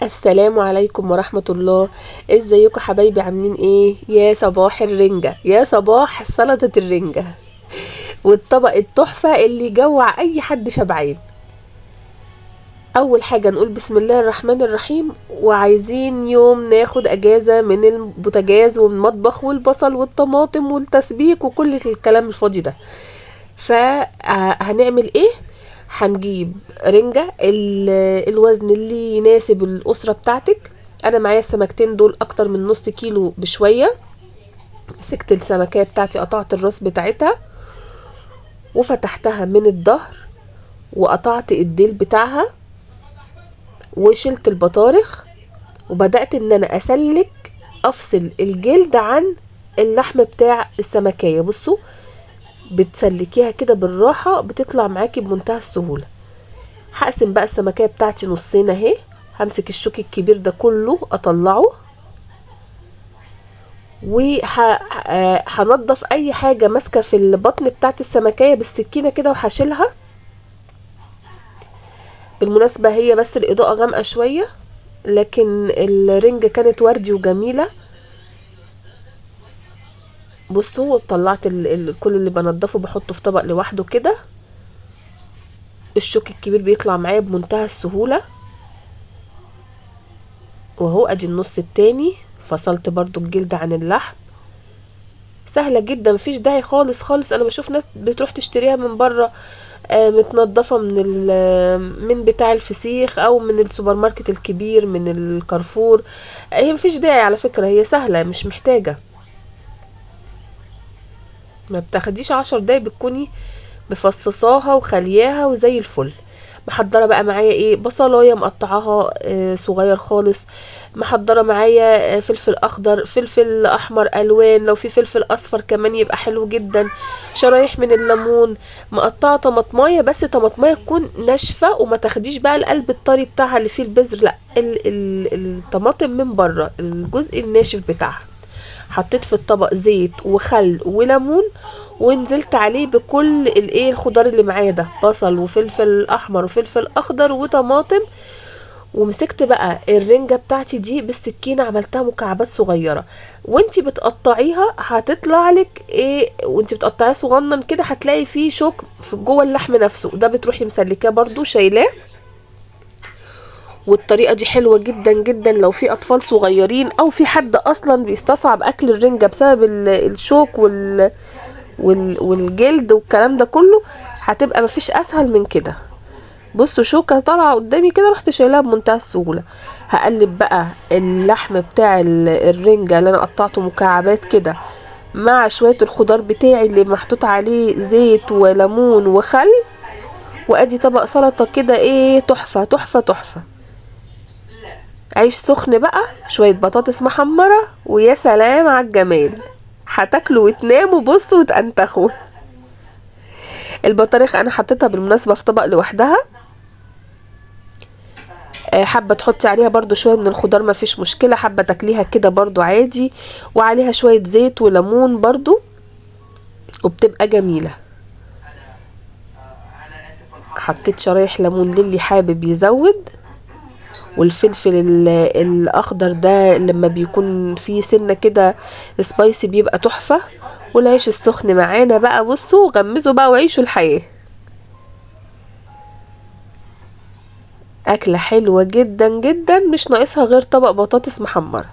السلام عليكم ورحمة الله. ازيكم حبايبي؟ عاملين ايه؟ يا صباح الرنجة، يا صباح سلطة الرنجة والطبق التحفة اللي يجوع اي حد شبعان. اول حاجة نقول بسم الله الرحمن الرحيم، وعايزين يوم ناخد اجازة من البوتاجاز والمطبخ والبصل والطماطم والتسبيك وكل الكلام الفاضي ده. فهنعمل ايه؟ هنجيب رنجة الوزن اللي يناسب الأسرة بتاعتك. أنا معايا السمكتين دول أكتر من نص كيلو بشوية. مسكت السمكية بتاعتي، قطعت الراس بتاعتها وفتحتها من الظهر، وقطعت الديل بتاعها وشلت البطارخ، وبدأت ان انا اسلك، افصل الجلد عن اللحم بتاع السمكية. بصوا، بتسلكيها كده بالراحة، بتطلع معاكي بمنتهى السهولة. هقسم بقى السمكية بتاعتي نصين اهي. همسك الشوك الكبير ده كله اطلعه، وهنضف اي حاجة ماسكة في البطن بتاعت السمكية بالسكينة كده وهشيلها. بالمناسبة هي بس الاضاءة غامقة شوية، لكن الرنجة كانت وردي وجميلة. بصوا، طلعت كل اللي بنضفه بحطه في طبق لوحده كده. الشوك الكبير بيطلع معايا بمنتهى السهولة. وهو ادي النص التاني، فصلت برضو الجلد عن اللحم. سهلة جدا، مفيش داعي خالص خالص. انا بشوف ناس بتروح تشتريها من بره متنضفة من بتاع الفسيخ او من السوبر ماركت الكبير، من الكارفور. هي مفيش داعي على فكرة، هي سهلة مش محتاجة. ما بتاخديش 10 دقايق بتكوني مفصصاها وخلياها وزي الفل. محضره بقى معايا ايه؟ بصلايه مقطعاها صغير خالص. محضره معايا فلفل اخضر، فلفل احمر الوان، لو في فلفل اصفر كمان يبقى حلو جدا. شرايح من الليمون. مقطعه طماطمايه، بس طماطمايه تكون ناشفه، وما تاخديش بقى القلب الطري بتاعها اللي فيه البذر، لا، الطماطم من بره، الجزء الناشف بتاعها. حطيت في الطبق زيت وخل وليمون، ونزلت عليه بكل الخضار اللي معايا ده، بصل وفلفل احمر وفلفل اخضر وطماطم. ومسكت بقى الرنجة بتاعتي دي بالسكينة، عملتها مكعبات صغيرة. وانتي بتقطعيها هتطلع لك ايه؟ وانتي بتقطعيها صغنن كده هتلاقي فيه شوك في جوه اللحم نفسه، ده بتروحي مسلكاه برضو شايلاه. والطريقة دي حلوة جدا جدا لو في أطفال صغيرين، أو في حد أصلا بيستصعب أكل الرنجة بسبب الشوك والجلد والكلام ده كله. هتبقى مفيش أسهل من كده. بصوا، شوكة طالعة قدامي كده، رحت شايلها بمنتهى السهولة. هقلب بقى اللحم بتاع الرنجة اللي أنا قطعته مكعبات كده مع شوية الخضار بتاعي اللي محطوط عليه زيت وليمون وخل. وأدي طبق سلطة كده، ايه، تحفة تحفة تحفة. عيش سخن بقى، شوية بطاطس محمرة، ويا سلام على الجمال. هتاكلوا وتناموا بصوا وتنتخوا. البطارخ انا حطيتها بالمناسبة في طبق لوحدها. حابة تحطي عليها برضو شوية من الخضار ما فيش مشكلة، حابة تاكليها كده برضو عادي، وعليها شوية زيت وليمون برضو، وبتبقى جميلة. حطيت شرايح ليمون للي حابب يزود، والفلفل الاخضر ده لما بيكون فيه سنه كده سبايسي بيبقى تحفه. والعيش السخن معانا بقى، بصوا غمزوا بقى وعيشوا الحياه. اكله حلوه جدا جدا، مش ناقصها غير طبق بطاطس محمره.